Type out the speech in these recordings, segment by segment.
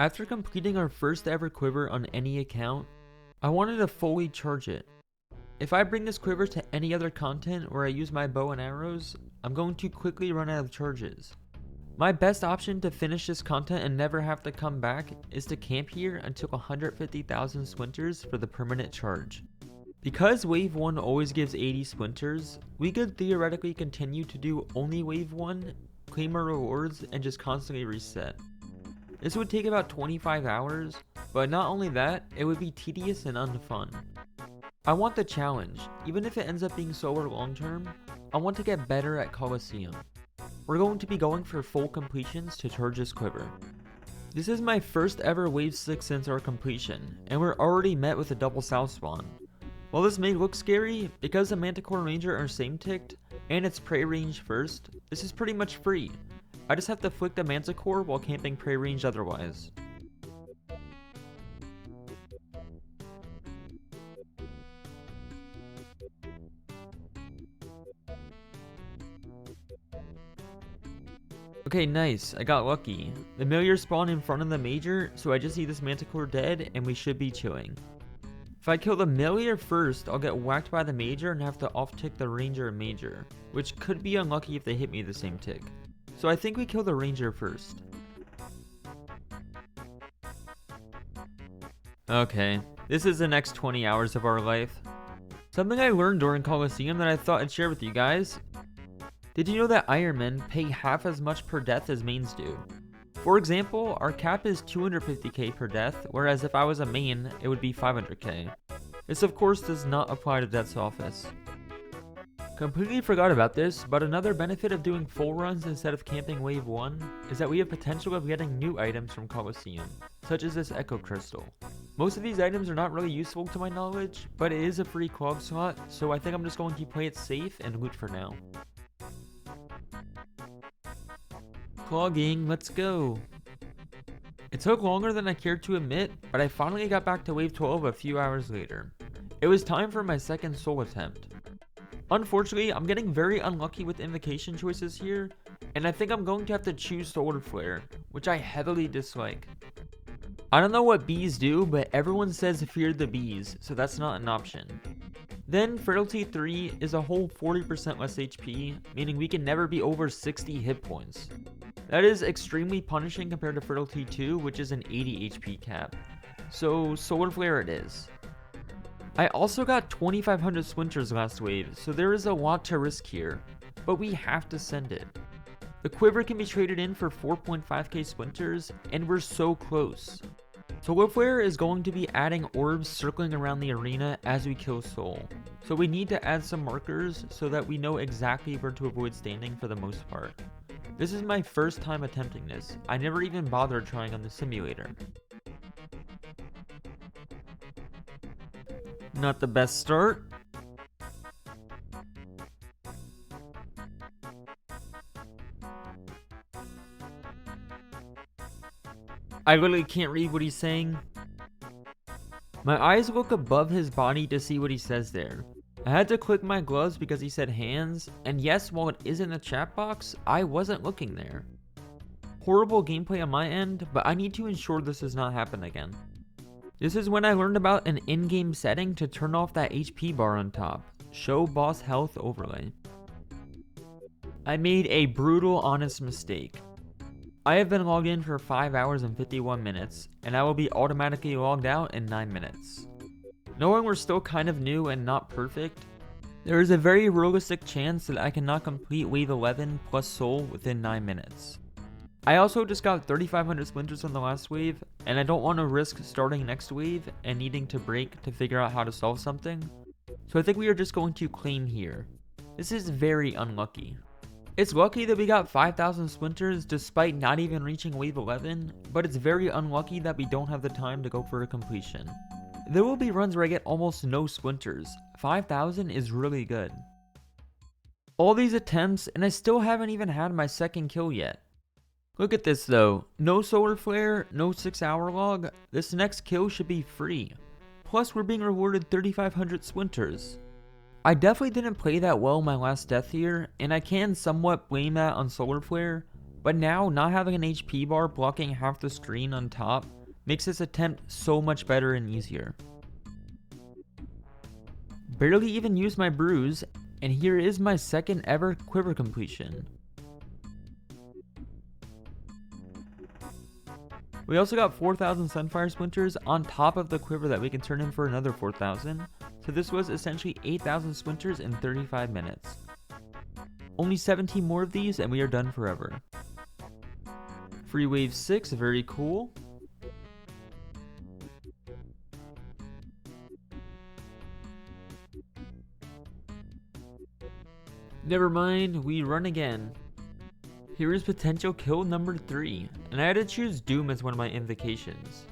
After completing our first ever quiver on any account, I wanted to fully charge it. If I bring this quiver to any other content where I use my bow and arrows, I'm going to quickly run out of charges. My best option to finish this content and never have to come back is to camp here until 150,000 splinters for the permanent charge. Because wave 1 always gives 80 splinters, we could theoretically continue to do only wave 1, claim our rewards, and just constantly reset. This would take about 25 hours, but not only that, it would be tedious and unfun. I want the challenge. Even if it ends up being slower long term, I want to get better at Colosseum. We're going to be going for full completions to charge this quiver. This is my first ever wave 6 since our completion, and we're already met with a double south spawn. While this may look scary, because the Manticore Ranger are same ticked, and it's prey range first, this is pretty much free. I just have to flick the Manticore while camping prey range otherwise. Okay, nice, I got lucky. The Familiar spawned in front of the Major, so I just see this Manticore dead, and we should be chilling. If I kill the Familiar first, I'll get whacked by the Major and have to off-tick the Ranger and Major, which could be unlucky if they hit me the same tick. So I think we kill the Ranger first. Okay, this is the next 20 hours of our life. Something I learned during Colosseum that I thought I'd share with you guys. Did you know that Ironmen pay half as much per death as mains do? For example, our cap is 250k per death, whereas if I was a main, it would be 500k. This of course does not apply to Death's Office. Completely forgot about this, but another benefit of doing full runs instead of camping wave 1 is that we have potential of getting new items from Colosseum, such as this Echo Crystal. Most of these items are not really useful to my knowledge, but it is a free clog slot, so I think I'm just going to play it safe and loot for now. Clogging, let's go! It took longer than I cared to admit, but I finally got back to wave 12 a few hours later. It was time for my second soul attempt. Unfortunately, I'm getting very unlucky with invocation choices here, and I think I'm going to have to choose Solar Flare, which I heavily dislike. I don't know what bees do, but everyone says fear the bees, so that's not an option. Then Frailty 3 is a whole 40% less HP, meaning we can never be over 60 hit points. That is extremely punishing compared to Frailty 2, which is an 80 HP cap. So Solar Flare it is. I also got 2500 Splinters last wave, so there is a lot to risk here, but we have to send it. The quiver can be traded in for 4.5k Splinters, and we're so close. Solar Flare is going to be adding orbs circling around the arena as we kill Soul, so we need to add some markers so that we know exactly where to avoid standing for the most part. This is my first time attempting this. I never even bothered trying on the simulator. Not the best start. I literally can't read what he's saying. My eyes look above his body to see what he says there. I had to click my gloves because he said hands, and yes, while it is in the chat box, I wasn't looking there. Horrible gameplay on my end, but I need to ensure this does not happen again. This is when I learned about an in-game setting to turn off that HP bar on top. Show boss health overlay. I made a brutal honest mistake. I have been logged in for 5 hours and 51 minutes, and I will be automatically logged out in 9 minutes. Knowing we're still kind of new and not perfect, there is a very realistic chance that I cannot complete wave 11 plus soul within 9 minutes. I also just got 3500 splinters on the last wave, and I don't want to risk starting next wave and needing to break to figure out how to solve something, so I think we are just going to claim here. This is very unlucky. It's lucky that we got 5000 splinters despite not even reaching wave 11, but it's very unlucky that we don't have the time to go for a completion. There will be runs where I get almost no splinters. 5000 is really good. All these attempts, and I still haven't even had my second kill yet. Look at this though, no solar flare, no 6 hour log, this next kill should be free. Plus we're being rewarded 3500 splinters. I definitely didn't play that well my last death here, and I can somewhat blame that on solar flare, But now, not having an HP bar blocking half the screen on top makes this attempt so much better and easier. Barely even used my bruise, and here is my second ever quiver completion. We also got 4,000 Sunfire Splinters on top of the quiver that we can turn in for another 4,000, so this was essentially 8,000 Splinters in 35 minutes. Only 17 more of these and we are done forever. Free wave 6, very cool. Never mind, we run again. Here is potential kill number 3, and I had to choose Doom as one of my invocations.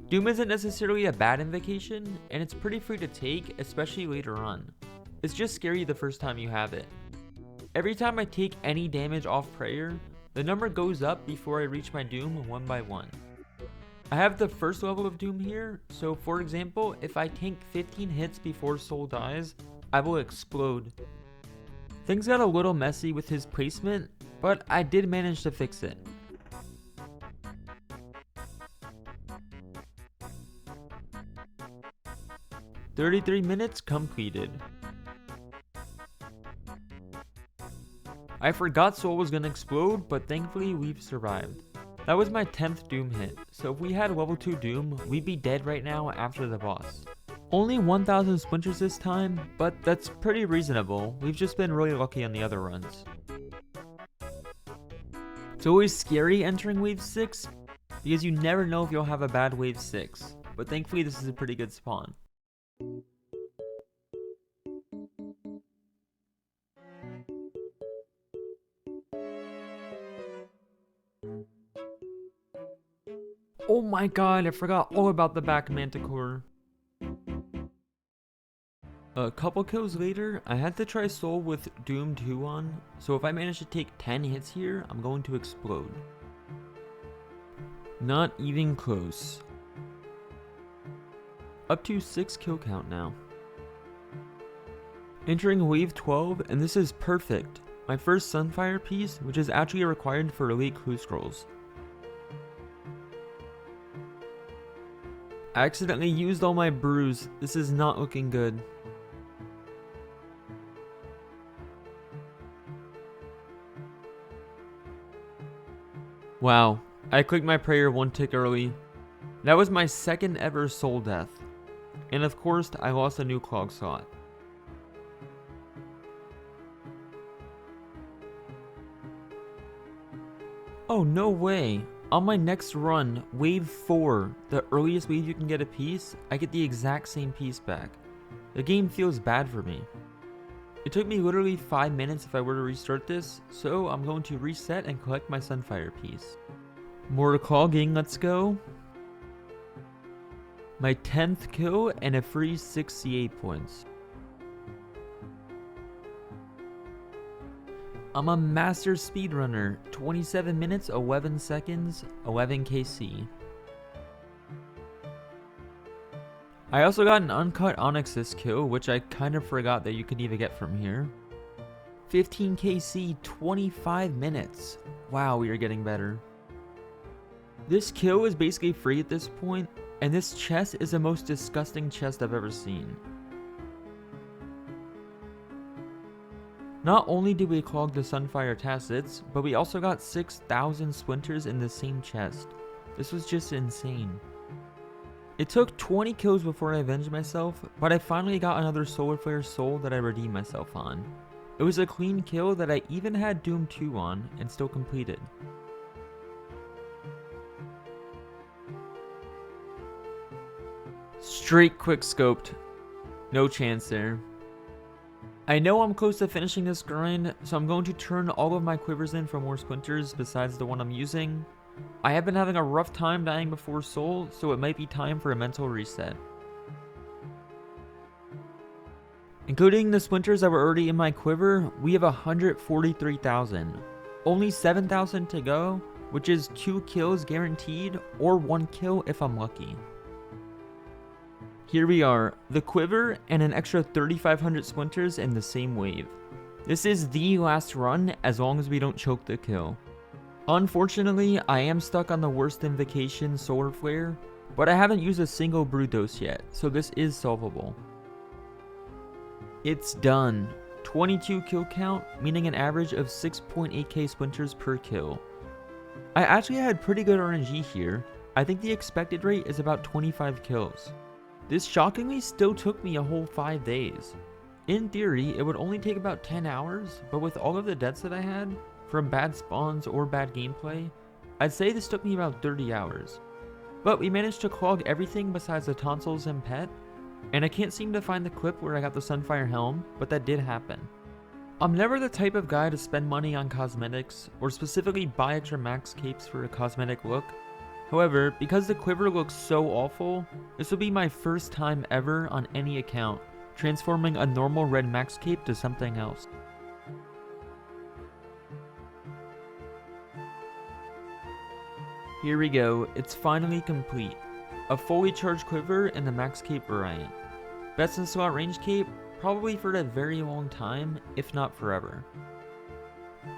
Doom isn't necessarily a bad invocation, and it's pretty free to take, especially later on. It's just scary the first time you have it. Every time I take any damage off prayer, the number goes up before I reach my Doom one by one. I have the first level of Doom here, so for example, if I tank 15 hits before Soul dies, I will explode. Things got a little messy with his placement, but I did manage to fix it. "33 minutes completed." I forgot Soul was gonna explode, but thankfully we've survived. That was my 10th Doom hit, so if we had level 2 Doom, we'd be dead right now after the boss. Only 1,000 Splinters this time, but that's pretty reasonable. We've just been really lucky on the other runs. It's always scary entering wave 6, because you never know if you'll have a bad wave 6, but thankfully this is a pretty good spawn. Oh my god, I forgot all about the back Manticore. A couple kills later, I had to try Soul with Doom 2 on, so if I manage to take 10 hits here, I'm going to explode. Not even close. Up to 6 kill count now. Entering wave 12, and this is perfect. My first Sunfire piece, which is actually required for Elite Clue Scrolls. I accidentally used all my bruise. This is not looking good. Wow, I clicked my prayer one tick early. That was my second ever soul death. And of course, I lost a new clog slot. Oh, no way. On my next run, wave 4, the earliest wave you can get a piece, I get the exact same piece back. The game feels bad for me. It took me literally 5 minutes if I were to restart this, so I'm going to reset and collect my Sunfire piece. More clogging, let's go. My 10th kill and a free 68 points. I'm a master speedrunner, 27 minutes, 11 seconds, 11 KC. I also got an uncut Onyx this kill, which I kind of forgot that you could even get from here. 15 KC, 25 minutes. Wow, we are getting better. This kill is basically free at this point, and this chest is the most disgusting chest I've ever seen. Not only did we clog the Sunfire Tacits, but we also got 6,000 Splinters in the same chest. This was just insane. It took 20 kills before I avenged myself, but I finally got another Solar Flare soul that I redeemed myself on. It was a clean kill that I even had Doom 2 on, and still completed. Straight quick scoped. No chance there. I know I'm close to finishing this grind, so I'm going to turn all of my quivers in for more Splinters besides the one I'm using. I have been having a rough time dying before Soul, so it might be time for a mental reset. Including the Splinters that were already in my quiver, we have 143,000. Only 7,000 to go, which is 2 kills guaranteed, or 1 kill if I'm lucky. Here we are, the quiver and an extra 3,500 Splinters in the same wave. This is the last run as long as we don't choke the kill. Unfortunately, I am stuck on the worst invocation Solar Flare, but I haven't used a single brew dose yet, so this is solvable. It's done. 22 kill count, meaning an average of 6.8k splinters per kill. I actually had pretty good RNG here. I think the expected rate is about 25 kills. This shockingly still took me a whole 5 days. In theory, it would only take about 10 hours, but with all of the deaths that I had, from bad spawns or bad gameplay, I'd say this took me about 30 hours. But we managed to clog everything besides the tonsils and pet, and I can't seem to find the clip where I got the Sunfire helm, but that did happen. I'm never the type of guy to spend money on cosmetics, or specifically buy extra max capes for a cosmetic look. However, because the quiver looks so awful, this will be my first time ever on any account, transforming a normal red max cape to something else. Here we go, it's finally complete. A fully charged quiver in the max cape variant. Best in slot range cape, probably for a very long time, if not forever.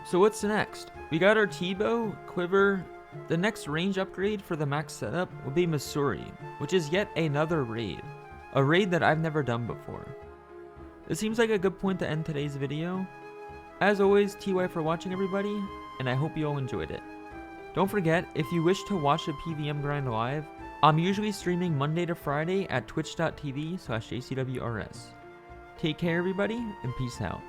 So what's next? We got our T-bow, quiver. The next range upgrade for the max setup will be Missouri, which is yet another raid. A raid that I've never done before. This seems like a good point to end today's video. As always, TY for watching everybody, and I hope you all enjoyed it. Don't forget, if you wish to watch the PVM grind live, I'm usually streaming Monday to Friday at twitch.tv/jcwrs. Take care everybody, and peace out.